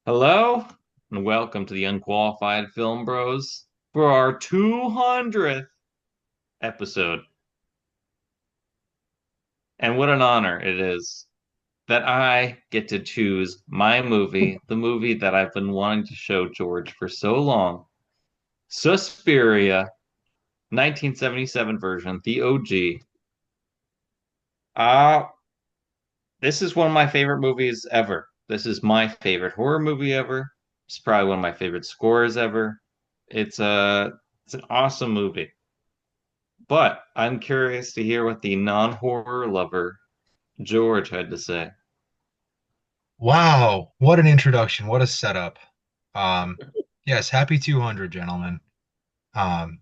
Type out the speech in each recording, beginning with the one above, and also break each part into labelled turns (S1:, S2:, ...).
S1: Hello, and welcome to the Unqualified Film Bros for our 200th episode. And what an honor it is that I get to choose my movie, the movie that I've been wanting to show George for so long, Suspiria, 1977 version, the OG. Uh, this is one of my favorite movies ever. This is my favorite horror movie ever. It's probably one of my favorite scores ever. It's a it's an awesome movie. But I'm curious to hear what the non-horror lover George had to say.
S2: Wow, what an introduction. What a setup. Um, yes, happy 200, gentlemen. Um,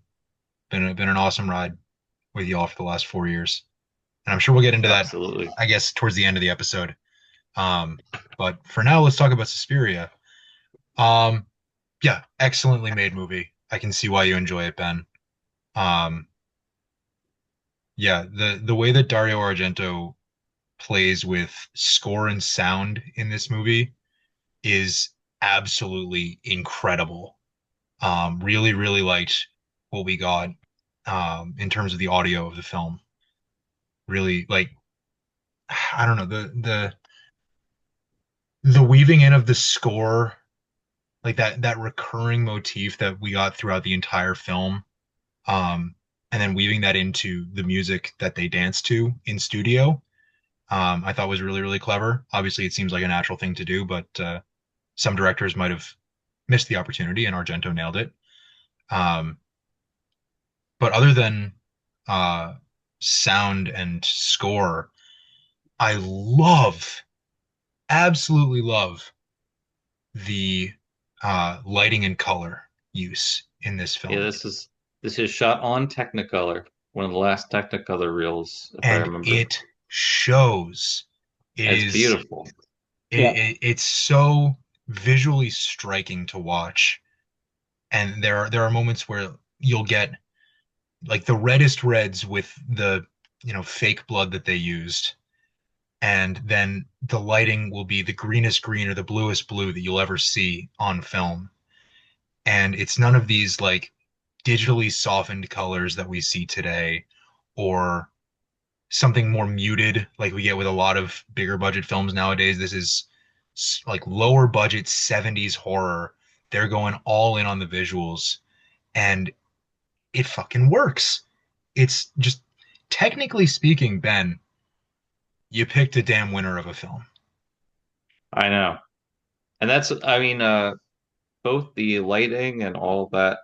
S2: been an awesome ride with y'all for the last 4 years. And I'm sure we'll get into that,
S1: Absolutely.
S2: I guess, towards the end of the episode. Um, but for now, let's talk about Suspiria. Um, yeah, excellently made movie. I can see why you enjoy it, Ben. Um, yeah, the way that Dario Argento plays with score and sound in this movie is absolutely incredible. Really liked what we got in terms of the audio of the film. Really like I don't know the weaving in of the score, like that recurring motif that we got throughout the entire film, um, and then weaving that into the music that they dance to in studio. I thought was really clever. Obviously, it seems like a natural thing to do, but some directors might have missed the opportunity, and Argento nailed it. Um, but other than uh, sound and score, I absolutely love the lighting and color use in this
S1: Yeah,
S2: film.
S1: this is shot on Technicolor, one of the last Technicolor reels, if I
S2: And
S1: remember.
S2: it shows. It
S1: It's
S2: is,
S1: beautiful.
S2: it, it's so visually striking to watch. And there are moments where you'll get like the reddest reds with the, fake blood that they used, and then the lighting will be the greenest green or the bluest blue that you'll ever see on film. And it's none of these like digitally softened colors that we see today, or something more muted like we get with a lot of bigger budget films nowadays. This is like lower budget 70s horror. They're going all in on the visuals, and it fucking works. It's just, technically speaking, Ben, you picked a damn winner of a film.
S1: I know. And I mean, both the lighting and all of that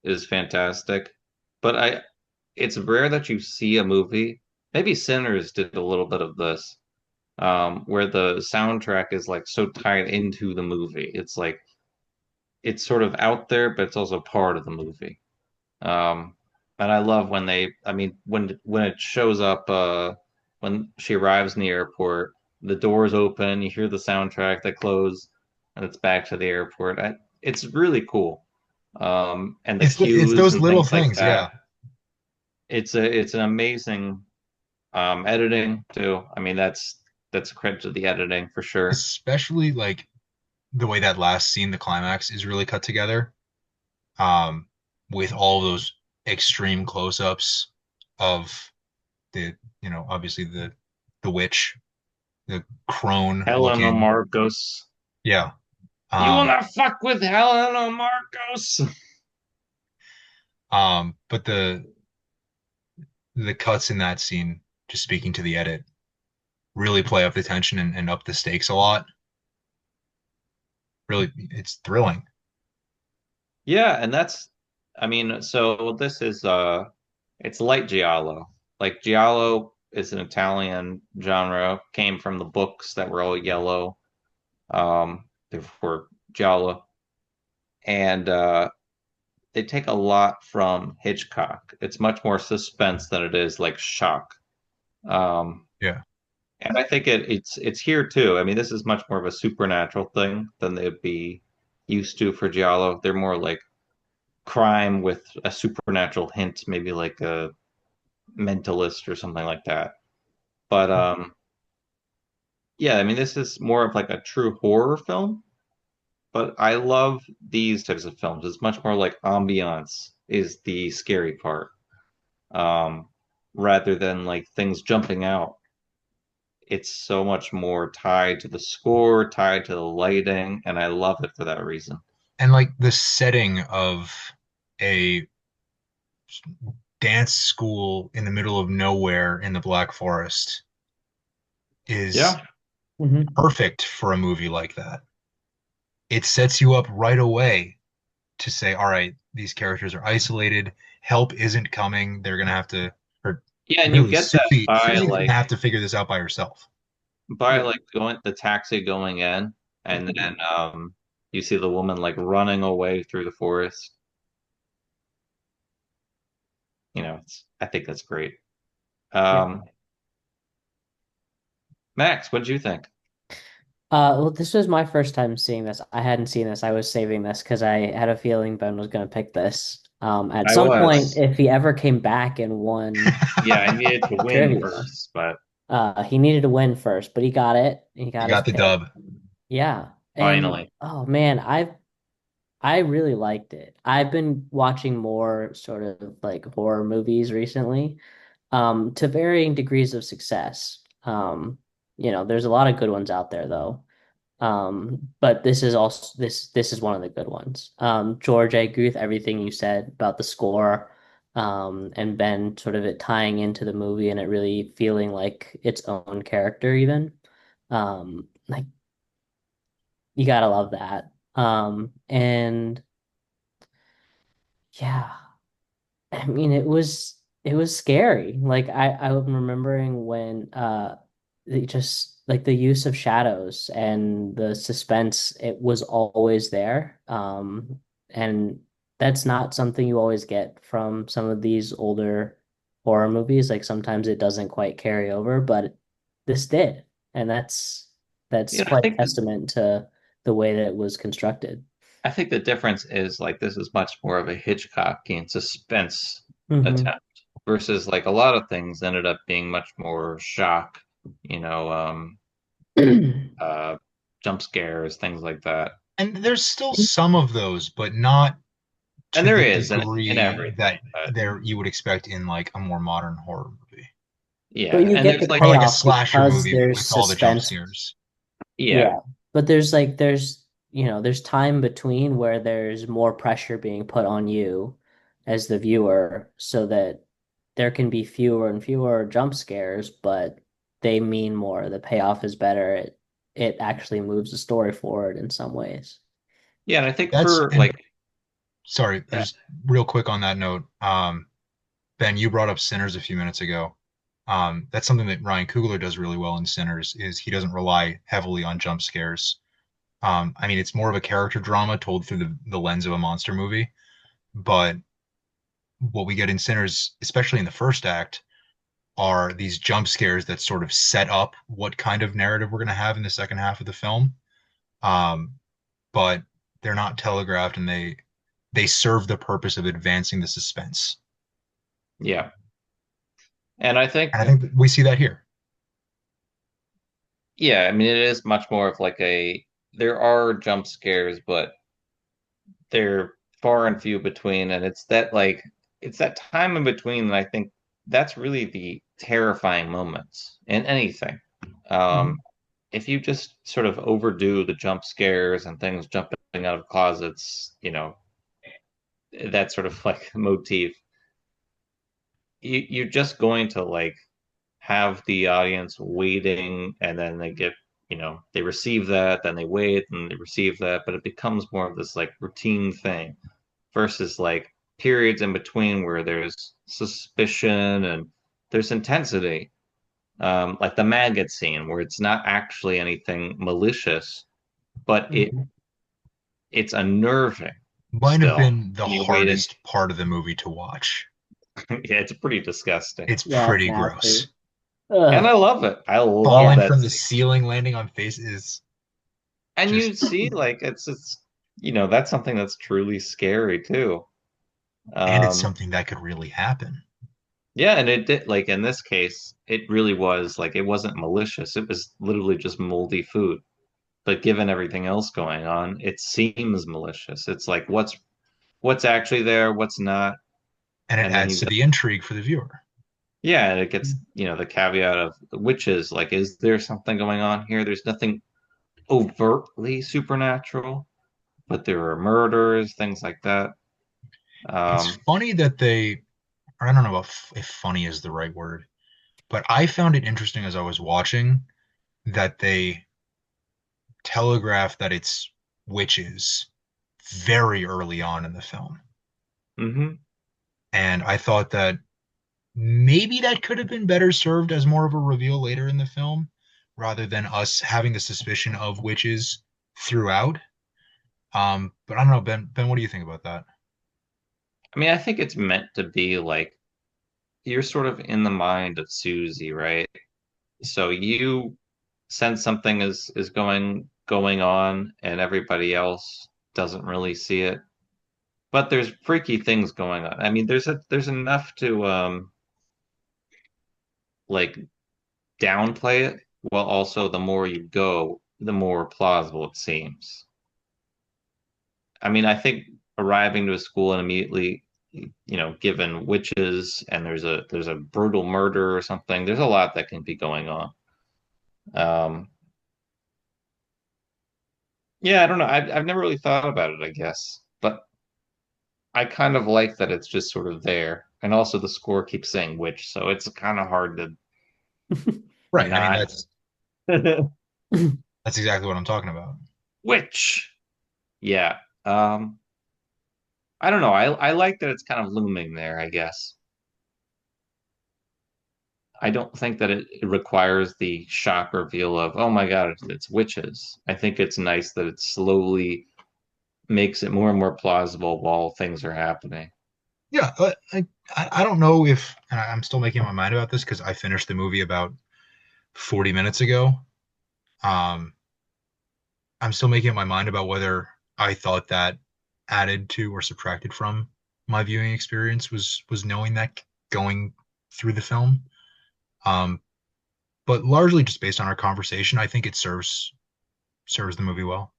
S1: is fantastic. But it's rare that you see a movie. Maybe Sinners did a little bit of this, where the soundtrack is like so tied into the movie. It's like it's sort of out there, but it's also part of the movie. And I love when I mean, when it shows up, when she arrives in the airport, the doors open, you hear the soundtrack that close, and it's back to the airport. It's really cool. And the
S2: It's
S1: cues
S2: those
S1: and
S2: little
S1: things like
S2: things,
S1: that.
S2: yeah.
S1: It's an amazing editing too. I mean, that's a credit to the editing for sure.
S2: Especially like the way that last scene, the climax, is really cut together. Um, with all those extreme close-ups of the, obviously the witch, the crone
S1: Helena
S2: looking.
S1: Marcos.
S2: Yeah.
S1: You
S2: Um,
S1: wanna fuck with Helena Marcos?
S2: but the cuts in that scene, just speaking to the edit, really play up the tension and up the stakes a lot. Really, it's thrilling.
S1: Yeah, and I mean, so this is it's light giallo. Like giallo is an Italian genre, came from the books that were all yellow. They were giallo. And they take a lot from Hitchcock. It's much more suspense than it is like shock. Um,
S2: Yeah.
S1: and I think it's here too. I mean, this is much more of a supernatural thing than they'd be used to for giallo. They're more like crime with a supernatural hint, maybe like a mentalist or something like that. But yeah, I mean, this is more of like a true horror film. but I love these types of films. It's much more like ambiance is the scary part, um, rather than like things jumping out. It's so much more tied to the score, tied to the lighting, and I love it for that reason.
S2: And like the setting of a dance school in the middle of nowhere in the Black Forest is
S1: Yeah.
S3: Hmm.
S2: perfect for a movie like that. It sets you up right away to say, all right, these characters are isolated. Help isn't coming. They're gonna have to, or
S1: Yeah, and you
S2: really,
S1: get that
S2: Susie's gonna have to figure this out by herself.
S1: by
S3: Yeah.
S1: like going the taxi going in, and then you see the woman like running away through the forest. I think that's great.
S3: Yeah.
S1: Um, Max, what did you think?
S3: Well, this was my first time seeing this. I hadn't seen this. I was saving this because I had a feeling Ben was going to pick this. At
S1: I
S3: some point,
S1: was.
S3: if he ever came back and won
S1: Yeah, I needed to win
S3: trivia,
S1: first, but
S3: he needed to win first, but he got it. He
S2: You
S3: got his
S2: got the
S3: pick.
S2: dub.
S3: Yeah. And
S1: finally.
S3: oh man, I really liked it. I've been watching more sort of like horror movies recently, to varying degrees of success. There's a lot of good ones out there though. But this is also this is one of the good ones. George, I agree with everything you said about the score, and Ben sort of it tying into the movie and it really feeling like its own character even. Like you gotta love that. And yeah. I mean, it was scary. Like I'm remembering when it just like the use of shadows and the suspense, it was always there. And that's not something you always get from some of these older horror movies. Like sometimes it doesn't quite carry over, but this did. And that's
S1: I
S3: quite a
S1: think
S3: testament to the way that it was constructed.
S1: I think the difference is like this is much more of a Hitchcockian suspense
S3: Hmm.
S1: attempt versus like a lot of things ended up being much more shock, you know, um, uh, jump scares, things like that.
S2: And there's still some of those, but not
S1: And
S2: to
S1: there
S2: the
S1: is in
S2: degree
S1: everything,
S2: that
S1: but
S2: there you would expect in like a more modern horror movie
S3: But
S1: yeah,
S3: you
S1: and
S3: get the
S1: there's like
S2: or like a
S3: payoff
S2: slasher
S3: because
S2: movie
S3: there's
S2: with all the jump
S3: suspense.
S2: scares.
S1: yeah,
S3: Yeah. But there's time between where there's more pressure being put on you as the viewer so that there can be fewer and fewer jump scares, but they mean more. The payoff is better. It actually moves the story forward in some ways.
S1: yeah, and I think
S2: That's
S1: for
S2: and
S1: like
S2: sorry,
S1: yeah,
S2: just real quick on that note. Ben, you brought up Sinners a few minutes ago. That's something that Ryan Coogler does really well in Sinners is he doesn't rely heavily on jump scares. I mean, it's more of a character drama told through the lens of a monster movie, but what we get in Sinners, especially in the first act, are these jump scares that sort of set up what kind of narrative we're going to have in the second half of the film. Um, but they're not telegraphed and they serve the purpose of advancing the suspense.
S1: yeah, and I think
S2: And I think that we see that here.
S1: yeah, I mean it is much more of like a there are jump scares, but they're far and few between, and it's that time in between that I think that's really the terrifying moments in anything. Um,
S3: Mhm.
S1: if you just sort of overdo the jump scares and things jumping out of closets, that sort of like motif, you're just going to like have the audience waiting, and then they receive that, then they wait and they receive that, but it becomes more of this like routine thing versus like periods in between where there's suspicion and there's intensity. Like the maggot scene where it's not actually anything malicious, but
S3: Mhm.
S1: it's unnerving
S2: Might have
S1: still.
S2: been the
S1: And you wait in
S2: hardest part of the movie to watch.
S1: yeah, it's pretty disgusting.
S2: It's
S3: Yeah, it's
S2: pretty gross.
S3: nasty.
S1: And I
S3: Ugh.
S1: love it. I love
S2: Falling
S3: Yeah.
S1: that
S2: from the
S1: scene.
S2: ceiling, landing on faces,
S1: And
S2: just
S1: you see like that's something that's truly scary too.
S2: and it's
S1: Um,
S2: something that could really happen.
S1: yeah, and it did like in this case, it really was like it wasn't malicious. It was literally just moldy food. but given everything else going on, it seems malicious. It's like what's actually there, what's not,
S2: And it
S1: and then
S2: adds
S1: you've
S2: to
S1: got
S2: the intrigue for the viewer.
S1: yeah, and it gets, the caveat of witches, like is there something going on here? There's nothing overtly supernatural, but there are murders, things like that.
S2: It's
S1: Um,
S2: funny that they, or I don't know if funny is the right word, but I found it interesting as I was watching that they telegraph that it's witches very early on in the film.
S1: mhm.
S2: And I thought that maybe that could have been better served as more of a reveal later in the film rather than us having the suspicion of witches throughout. But I don't know, Ben. Ben, what do you think about that?
S1: I mean, I think it's meant to be like you're sort of in the mind of Susie, right? So you sense something is going on and everybody else doesn't really see it. But there's freaky things going on. I mean, there's enough to like downplay it, while also the more you go, the more plausible it seems. I mean, I think arriving to a school and immediately, given witches and there's a brutal murder or something, there's a lot that can be going on. Um, yeah, I don't know. I've never really thought about it, I guess, but I kind of like that it's just sort of there. And also the score keeps saying witch, so it's kind of hard to
S2: Right. I mean,
S1: not
S2: that's exactly what I'm talking about.
S1: witch. Yeah. Um, I don't know. I like that it's kind of looming there, I guess. I don't think that it requires the shock reveal of, oh my God, it's witches. I think it's nice that it slowly makes it more and more plausible while things are happening.
S2: Yeah, I don't know if and I'm still making my mind about this because I finished the movie about 40 minutes ago. Um, I'm still making up my mind about whether I thought that added to or subtracted from my viewing experience was knowing that going through the film. Um, but largely just based on our conversation, I think it serves the movie well.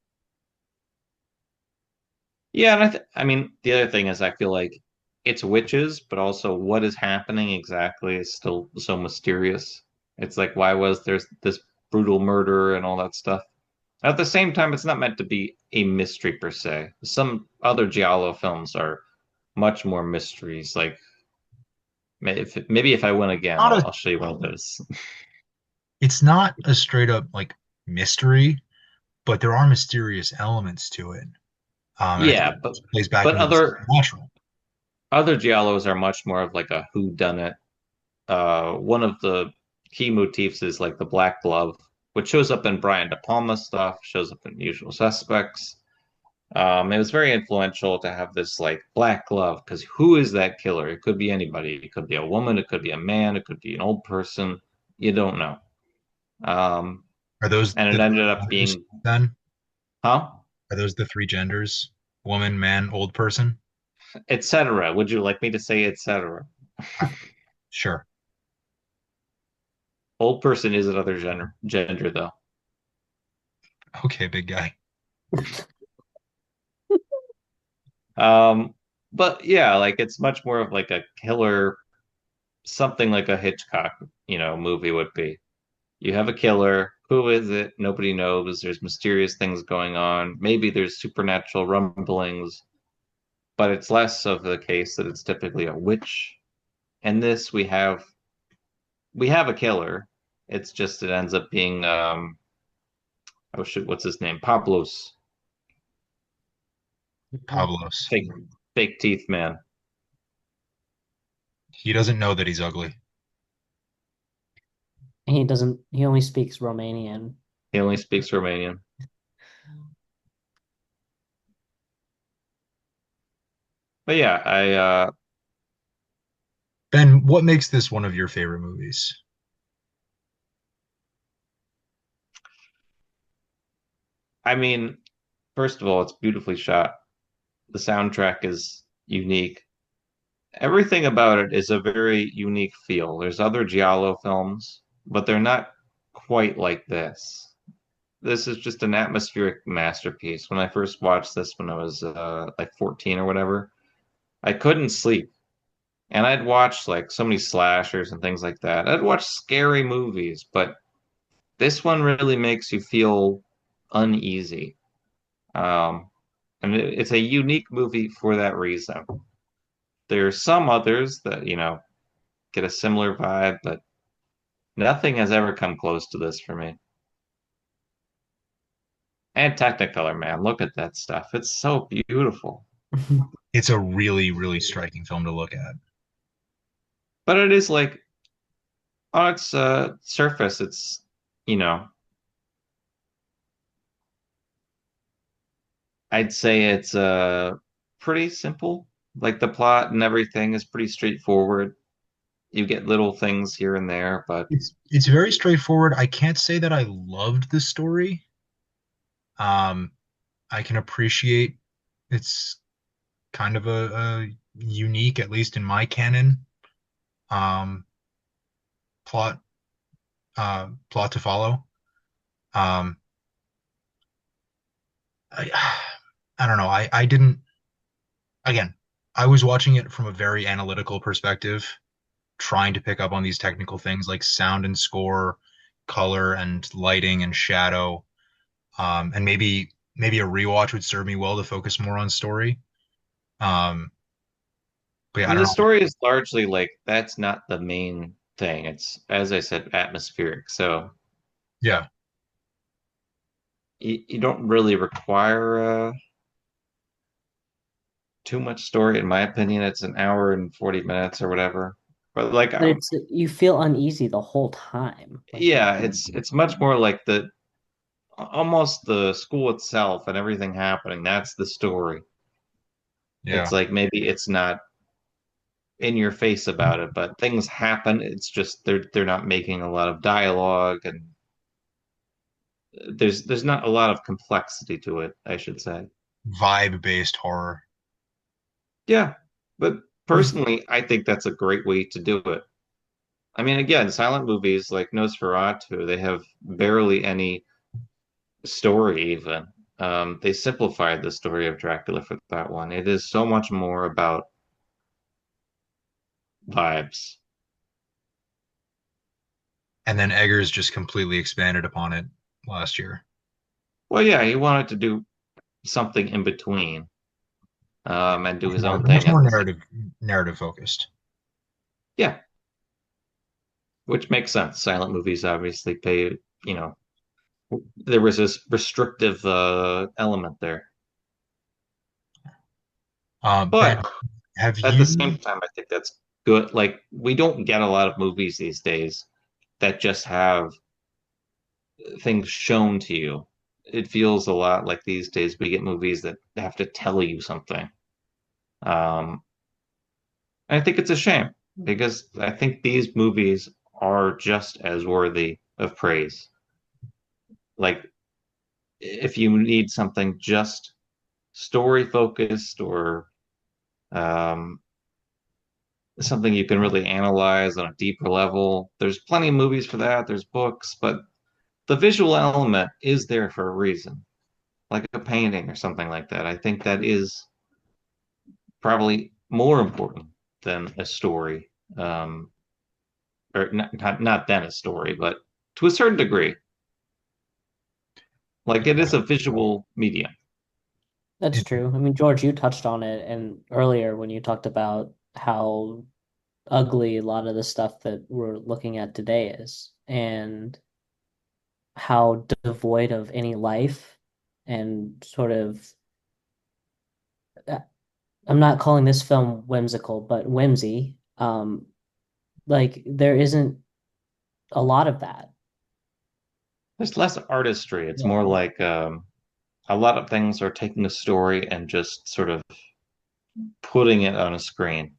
S1: Yeah, and I mean, the other thing is I feel like it's witches, but also what is happening exactly is still so mysterious. It's like, why was there this brutal murder and all that stuff? At the same time, it's not meant to be a mystery per se. Some other Giallo films are much more mysteries. Like maybe if I win again,
S2: Not
S1: I'll show you one of those.
S2: it's not a straight up like mystery, but there are mysterious elements to it. And I think
S1: Yeah,
S2: it plays back
S1: but
S2: into the supernatural.
S1: other Giallos are much more of like a who done it. One of the key motifs is like the black glove, which shows up in Brian De Palma stuff, shows up in Usual Suspects. It was very influential to have this like black glove because who is that killer? It could be anybody. It could be a woman. It could be a man. It could be an old person. You don't know. Um,
S2: Are those
S1: and
S2: the
S1: it ended up
S2: genders
S1: being,
S2: then?
S1: huh?
S2: Are those the three genders? Woman, man, old person?
S1: Etc. Would you like me to say etc.?
S2: Uh, sure.
S1: Old person is another gender though.
S2: Okay, big guy.
S1: Um, but yeah, like it's much more of like a killer, something like a Hitchcock, movie would be. You have a killer. Who is it? Nobody knows. There's mysterious things going on. Maybe there's supernatural rumblings, but it's less of the case that it's typically a witch. And this we have a killer. It's just it ends up being oh shoot, what's his name? Pablo's
S2: Pablos.
S1: fake fake teeth man.
S2: He doesn't know that he's ugly.
S3: He only speaks Romanian.
S1: He only speaks Romanian. But yeah,
S2: Ben, what makes this one of your favorite movies?
S1: I mean, first of all, it's beautifully shot. The soundtrack is unique. Everything about it is a very unique feel. There's other Giallo films, but they're not quite like this. this is just an atmospheric masterpiece. When I first watched this when I was like 14 or whatever, I couldn't sleep. And I'd watch like so many slashers and things like that. I'd watch scary movies, but this one really makes you feel uneasy. Um, and it's a unique movie for that reason. There's some others that, get a similar vibe, but nothing has ever come close to this for me. And Technicolor, man, look at that stuff. It's so beautiful.
S2: It's a really, really striking film to look at.
S1: But it is like on its surface, it's, you know, I'd say it's pretty simple. Like the plot and everything is pretty straightforward. You get little things here and there, but
S2: It's very straightforward. I can't say that I loved the story. Um, I can appreciate it's kind of a unique, at least in my canon, um, plot plot to follow. Um, I, I don't know. I didn't. Again, I was watching it from a very analytical perspective, trying to pick up on these technical things like sound and score, color and lighting and shadow. And maybe a rewatch would serve me well to focus more on story. Um, but
S1: I
S2: yeah, I
S1: mean,
S2: don't
S1: the
S2: know.
S1: story is largely like that's not the main thing. It's, as I said, atmospheric. So
S2: Yeah,
S1: you don't really require too much story, in my opinion. It's an hour and 40 minutes or whatever. But like,
S3: But it's you feel uneasy the whole time. Like
S1: yeah, it's much more like the almost the school itself and everything happening. That's the story.
S2: yeah.
S1: It's like maybe it's not in your face about it, but things happen. It's just they're not making a lot of dialogue and there's not a lot of complexity to it, I should say.
S2: Vibe-based horror.
S1: Yeah, but
S3: there's
S1: personally, I think that's a great way to do it. I mean, again, silent movies like Nosferatu, they have barely any story even. They simplified the story of Dracula for that one. It is so much more about vibes.
S2: And then Eggers just completely expanded upon it last year.
S1: Well, yeah, he wanted to do something in between, and do his own
S2: Much
S1: thing at
S2: more
S1: the same.
S2: narrative focused.
S1: Yeah, which makes sense. Silent movies obviously pay, you know, there was this restrictive element there.
S2: Ben,
S1: But
S2: have
S1: at the same
S2: you?
S1: time, I think that's good. Like, we don't get a lot of movies these days that just have things shown to you. It feels a lot like these days we get movies that have to tell you something. Um, I think it's a shame because I think these movies are just as worthy of praise. Like, if you need something just story focused or um, something you can really analyze on a deeper level, there's plenty of movies for that. There's books, but the visual element is there for a reason, like a painting or something like that. I think that is probably more important than a story, um, or not than a story, but to a certain degree. Like it is a visual medium.
S3: That's
S2: It,
S3: true. I mean, George, you touched on it and earlier when you talked about how ugly a lot of the stuff that we're looking at today is and how devoid of any life and sort of uh, I'm not calling this film whimsical, but whimsy. Like there isn't a lot of that.
S1: There's less artistry. It's more
S3: Yeah.
S1: like a lot of things are taking a story and just sort of putting it on a screen,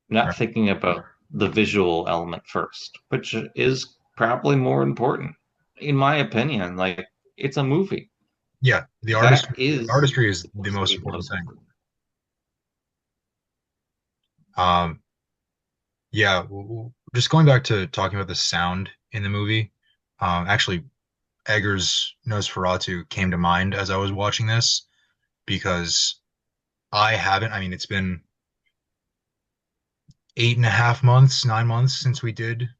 S1: not
S2: right.
S1: thinking about the visual element first, which is probably more important, in my opinion. Like it's a movie.
S2: Yeah,
S1: That is
S2: artistry is the
S1: supposed to
S2: most
S1: be
S2: important
S1: most
S2: thing.
S1: important.
S2: Um, yeah, just going back to talking about the sound in the movie. Actually, Eggers' Nosferatu came to mind as I was watching this because I haven't, I mean, it's been 8.5 months, 9 months since we did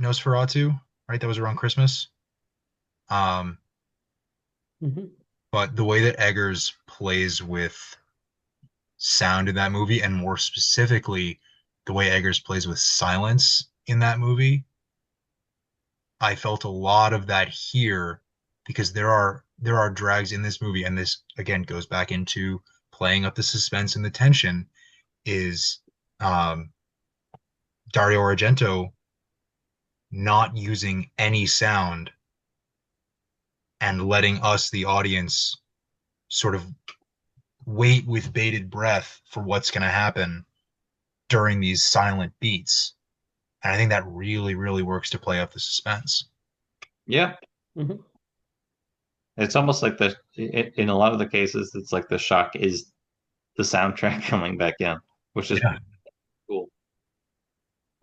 S2: Nosferatu, right? That was around Christmas. Um,
S3: Mhm.
S2: but the way that Eggers plays with sound in that movie, and more specifically, the way Eggers plays with silence in that movie, I felt a lot of that here because there are drags in this movie, and this again goes back into playing up the suspense and the tension. Is um, Dario Argento not using any sound and letting us, the audience, sort of wait with bated breath for what's going to happen during these silent beats. And I think that really, really works to play up the suspense.
S1: Yeah,
S3: Mhm.
S1: it's almost like in a lot of the cases, it's like the shock is the soundtrack coming back in, which is
S2: Yeah.
S1: cool.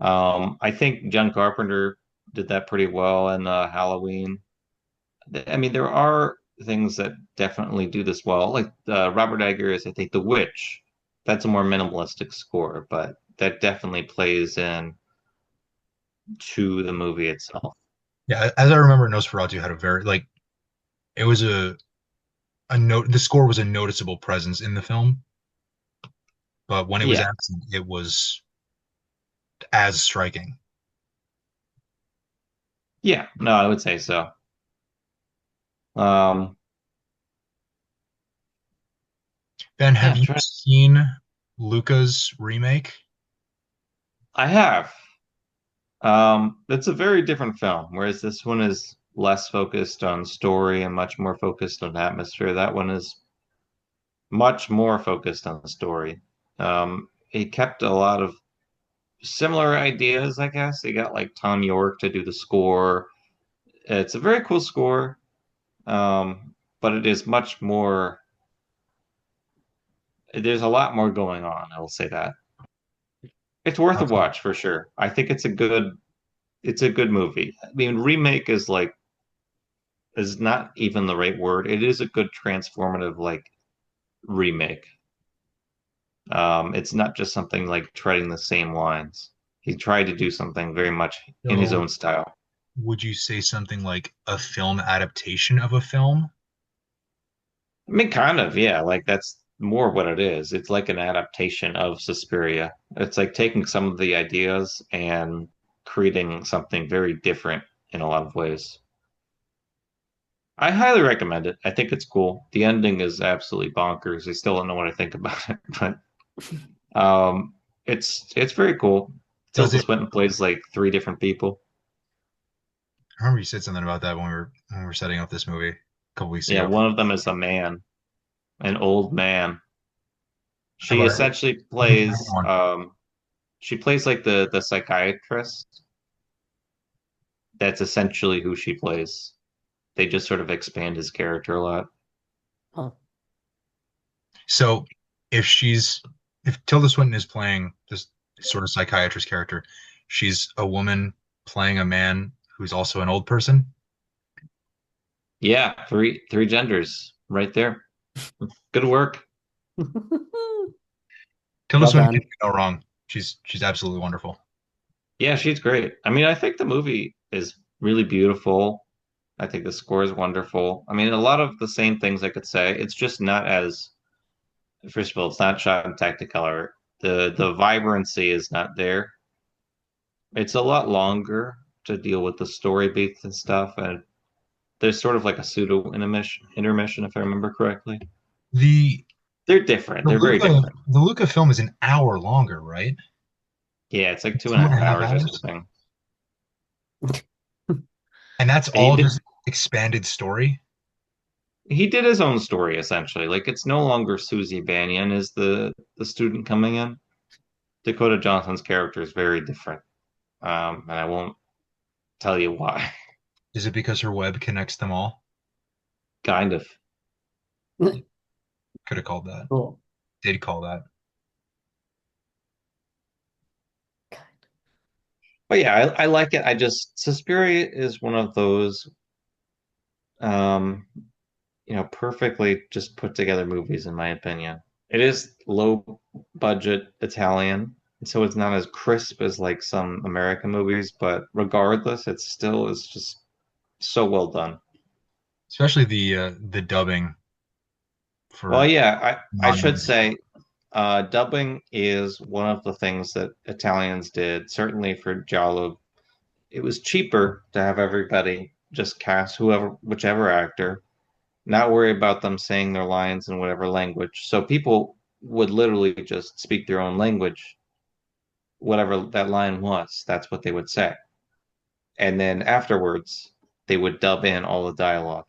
S1: I think John Carpenter did that pretty well in Halloween. I mean, there are things that definitely do this well, like Robert Eggers, I think The Witch. That's a more minimalistic score, but that definitely plays in to the movie itself.
S2: Yeah, as I remember, Nosferatu had a very like it was a note. The score was a noticeable presence in the film, but when it was
S1: Yeah,
S2: absent, it was as striking.
S1: yeah, no, I would say so. Um,
S2: Ben,
S1: yeah,
S2: have you seen Luca's remake?
S1: I have. It's a very different film, whereas this one is less focused on story and much more focused on atmosphere. That one is much more focused on the story. He kept a lot of similar ideas, I guess. He got like Tom York to do the score. It's a very cool score, but it is much more. There's a lot more going on. I will say that it's worth a
S2: Okay.
S1: watch for sure. I think it's a good movie. I mean, remake is not even the right word. It is a good transformative like remake. It's not just something like treading the same lines. He tried to do something very much in his
S2: So,
S1: own style.
S2: would you say something like a film adaptation of a film?
S1: I mean, kind of, yeah. Like that's more what it is. It's like an adaptation of Suspiria. It's like taking some of the ideas and creating something very different in a lot of ways. I highly recommend it. I think it's cool. The ending is absolutely bonkers. I still don't know what I think about it, but it's very cool.
S2: Does
S1: Tilda
S2: it?
S1: Swinton plays like three different people.
S2: I remember you said something about that when we were setting up this movie a couple weeks
S1: Yeah,
S2: ago.
S1: one of them is a man, an old man.
S2: How
S1: She
S2: about
S1: essentially
S2: who's the other
S1: plays
S2: one?
S1: she plays like the psychiatrist. That's essentially who she plays. They just sort of expand his character a lot.
S3: Oh.
S2: So if Tilda Swinton is playing this sort of psychiatrist character, she's a woman playing a man who's also an old person.
S1: Yeah, three genders right there. Good work.
S2: Tilda
S3: Well
S2: Swinton can
S3: done.
S2: do no wrong. She's absolutely wonderful.
S1: Yeah, she's great. I mean, I think the movie is really beautiful. I think the score is wonderful. I mean, a lot of the same things I could say. It's just not as, first of all, it's not shot in Technicolor. The vibrancy is not there. It's a lot longer to deal with the story beats and stuff, and there's sort of like a pseudo intermission, if I remember correctly.
S2: The
S1: They're different.
S2: the
S1: They're very
S2: Luca
S1: different.
S2: the Luca film is an hour longer, right?
S1: Yeah, it's like two and
S2: Two
S1: a
S2: and a
S1: half
S2: half
S1: hours or
S2: hours,
S1: something.
S2: and that's
S1: He
S2: all
S1: did
S2: just expanded story.
S1: he did his own story essentially. Like it's no longer Susie Bannion is the student coming in. Dakota Johnson's character is very different. And I won't tell you why.
S2: Is it because her web connects them all?
S1: Kind of.
S2: Could have called that.
S3: Cool.
S2: Did call that.
S1: But yeah, I like it. I just Suspiria is one of those. Um, perfectly just put together movies, in my opinion. It is low budget Italian, so it's not as crisp as like some American movies, but regardless, it still is just so well done.
S2: Especially the dubbing
S1: Well,
S2: for
S1: yeah, I should
S2: non-native.
S1: say dubbing is one of the things that Italians did, certainly for Giallo. It was cheaper to have everybody just cast whichever actor, not worry about them saying their lines in whatever language. So people would literally just speak their own language, whatever that line was, that's what they would say. And then afterwards, they would dub in all the dialogue.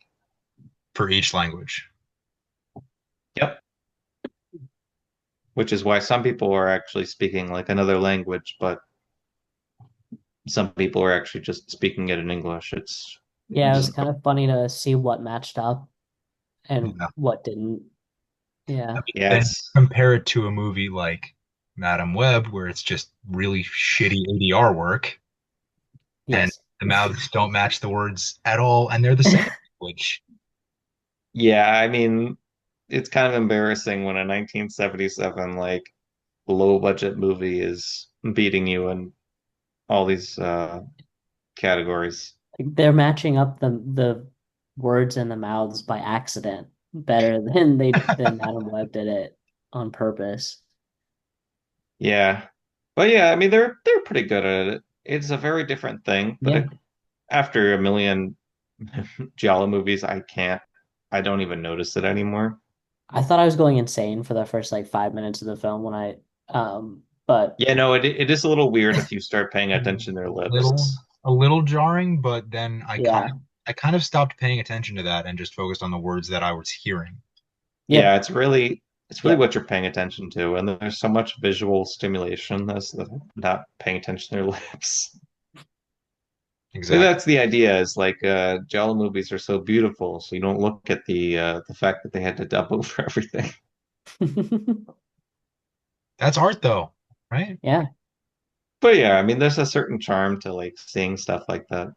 S2: For each language.
S1: Yep. Which is why some people are actually speaking like another language, but some people are actually just speaking it in English. It's
S3: Yeah, it was
S1: just,
S3: kind of funny to see what matched up and
S2: Yeah.
S3: what didn't.
S2: I
S3: Yeah.
S2: mean,
S1: yeah,
S2: then
S1: it's,
S2: compare it to a movie like Madam Web, where it's just really shitty ADR work, and
S3: Yes.
S2: the mouths don't match the words at all, and they're the same language.
S1: yeah, I mean, it's kind of embarrassing when a 1977 like low budget movie is beating you in all these categories.
S3: Like they're matching up the words and the mouths by accident better than Madam Web did it on purpose.
S1: Yeah. But yeah, I mean they're pretty good at it. It's a very different thing, but
S3: Yeah.
S1: after a million Giallo movies, I don't even notice it anymore.
S3: I thought I was going insane for the first like 5 minutes of the film when but
S1: Yeah, no, it is a little weird if you start paying attention to their
S2: little
S1: lips.
S2: a little jarring, but then
S3: yeah.
S2: I kind of stopped paying attention to that and just focused on the words that I was hearing.
S1: Yeah,
S3: Yep.
S1: it's really
S3: Yep.
S1: what you're paying attention to, and there's so much visual stimulation that's not paying attention to their lips. Maybe
S2: Exactly.
S1: that's the idea is like Giallo movies are so beautiful, so you don't look at the fact that they had to dub over everything.
S2: That's art though, right?
S3: Yeah.
S1: But yeah, I mean there's a certain charm to like seeing stuff like that.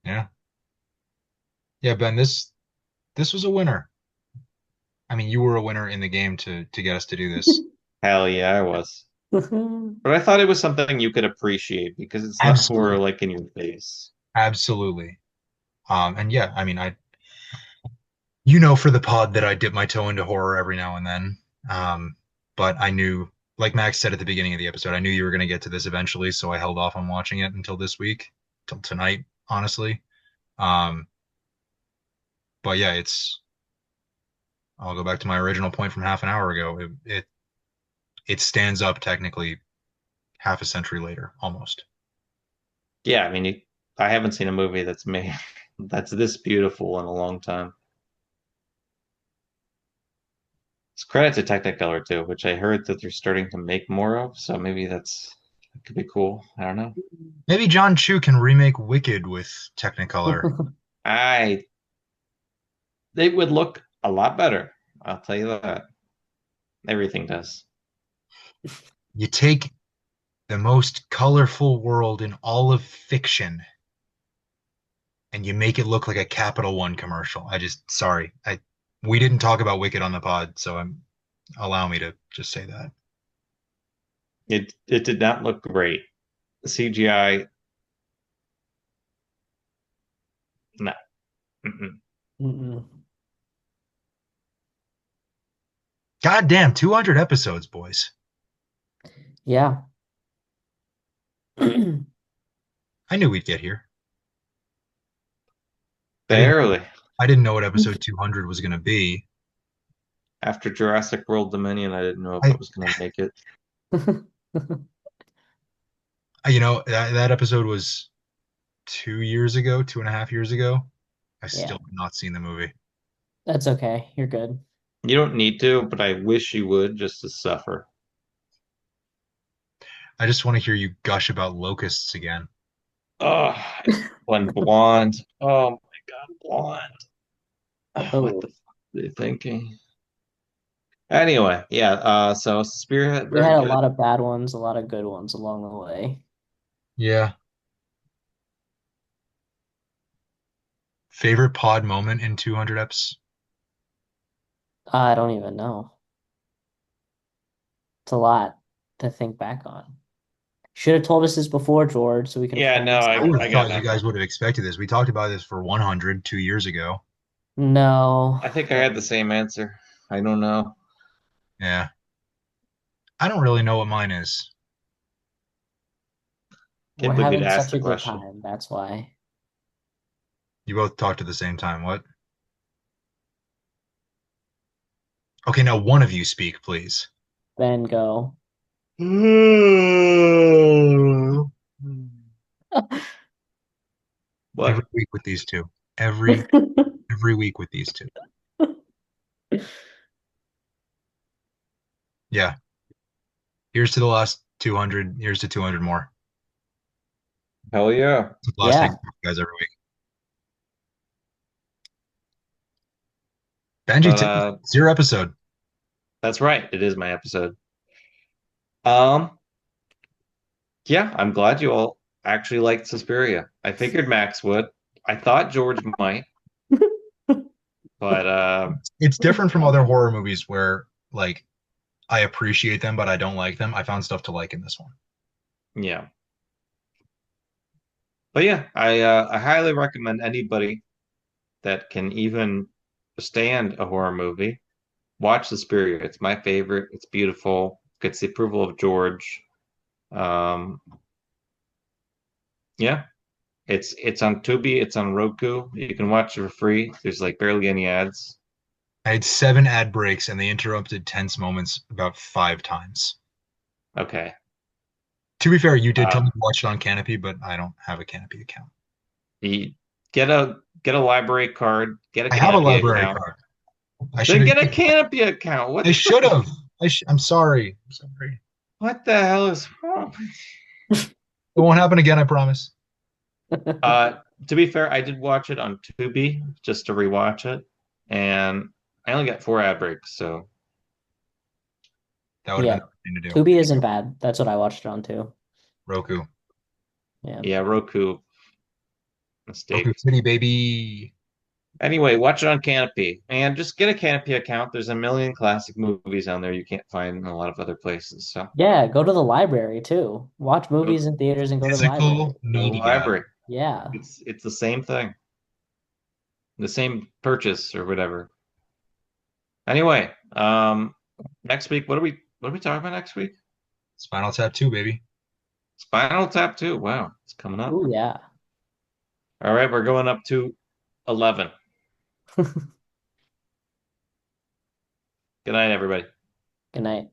S2: Yeah. Yeah, Ben, this was a winner. I mean, you were a winner in the game to get us to do this.
S1: Hell yeah, I was. But I thought it was something you could appreciate because it's not horror
S2: Absolutely.
S1: like in your face.
S2: Absolutely. And yeah, I mean, for the pod that I dip my toe into horror every now and then. Um, but I knew, like Max said at the beginning of the episode, I knew you were going to get to this eventually, so I held off on watching it until this week, till tonight, honestly. Um, but yeah, I'll go back to my original point from half an hour ago. It stands up technically half a century later, almost.
S1: Yeah, I mean I haven't seen a movie that's made that's this beautiful in a long time. It's credit to Technicolor too, which I heard that they're starting to make more of, so maybe that could be cool. I don't know.
S2: Maybe John Chu can remake Wicked with Technicolor.
S1: I They would look a lot better. I'll tell you that. Everything does.
S2: You take the most colorful world in all of fiction and you make it look like a Capital One commercial. Sorry. We didn't talk about Wicked on the pod, so allow me to just say that.
S1: It did not look great. CGI, no. Mm-mm.
S3: Mm-mm.
S2: God damn, 200 episodes, boys.
S3: Yeah.
S2: I knew we'd get here. I didn't
S1: Barely.
S2: I didn't know what episode 200 was going to be.
S1: After Jurassic World Dominion, I didn't know if
S2: I
S1: it was going to make it.
S2: that episode was 2 years ago, 2.5 years ago. I
S3: Yeah.
S2: still have not seen the movie.
S3: That's okay. You're good.
S1: You don't need to, but I wish you would just to suffer.
S2: I just want to hear you gush about locusts again.
S1: Oh, when blonde. Oh my God, blonde. What
S3: Oh,
S1: the fuck are they thinking? Anyway, yeah, so Suspiria,
S3: we
S1: very
S3: had a
S1: good.
S3: lot of bad ones, a lot of good ones along the way. Yeah. A lot of bad ones, a lot of good ones along the way. Yeah. We had a lot of bad ones, a lot of good ones along the way. Yeah. We had a lot of bad ones, a lot of good ones along the way. Yeah. We had a lot of bad ones, a lot of good ones along the way. Yeah. We had a lot of bad ones, a lot of good ones along the way.
S2: Yeah. Favorite pod moment in 200 eps?
S3: I don't even know. It's a lot to think back on. Should have told us this before, George, so we could have
S1: Yeah, no,
S3: planned
S2: I would
S1: I
S2: have
S3: something.
S1: got
S2: thought you
S1: nothing.
S2: guys would have expected this. We talked about this for 100 2 years ago.
S3: No,
S1: I think I had the same answer. I don't know.
S2: Yeah. I don't really know what mine is.
S3: we're
S1: Can't believe you'd
S3: having
S1: ask
S3: such
S1: the
S3: a good
S1: question.
S3: time. That's why.
S2: You both talked at the same time. What? Okay, now one of you speak, please.
S3: Then go.
S2: Every
S1: What?
S2: week with these two. Every every week with these two. Yeah. Here's to the last 200. Here's to 200 more.
S1: Hell yeah.
S2: It's the last thing
S3: Yeah,
S2: guys every week. Benji,
S1: But
S2: it's your episode.
S1: that's right. It is my episode. Um, yeah, I'm glad you all actually liked Suspiria. I figured Max would. I thought George might, but
S2: It's different from other horror movies where like I appreciate them, but I don't like them. I found stuff to like in this one.
S1: yeah. But yeah, I highly recommend anybody that can even stand a horror movie watch Suspiria. It's my favorite. It's beautiful. Gets the approval of George. Um, yeah, it's on Tubi. It's on Roku. You can watch it for free. There's like barely any ads.
S2: I had 7 ad breaks and they interrupted tense moments about 5 times.
S1: Okay.
S2: To be fair, you did tell
S1: Uh,
S2: me to watch it on Canopy, but I don't have a Canopy account.
S1: you get a library card. Get a
S2: I have a
S1: Canopy
S2: library
S1: account.
S2: card. I should
S1: Then
S2: have.
S1: get a Canopy account.
S2: I
S1: What
S2: should have. I'm sorry. I'm sorry.
S1: what the hell is wrong?
S2: It won't happen again. I promise.
S1: Uh, to be fair, I did watch it on Tubi just to rewatch it, and I only got 4 ad breaks. So
S2: That would have been
S3: yeah.
S2: the right thing to do.
S3: Tubi isn't bad. That's what I watched it on too.
S2: Roku.
S3: Yeah.
S1: yeah, Roku
S2: Roku
S1: mistake.
S2: City, baby.
S1: Anyway, watch it on Canopy and just get a Canopy account. There's a million classic movies on there you can't find in a lot of other places. So
S3: Yeah, go to the library too. Watch
S1: go
S3: movies
S1: to
S3: in theaters and go to the library.
S2: Physical
S1: the
S2: media.
S1: library.
S3: Yeah.
S1: It's the same thing, the same purchase or whatever. Anyway, next week, what are we talking about next week?
S2: Spinal Tap 2, baby.
S1: Spinal Tap 2. Wow, it's coming up.
S3: Oh yeah.
S1: All right, we're going up to 11. Good night, everybody.
S3: Good night.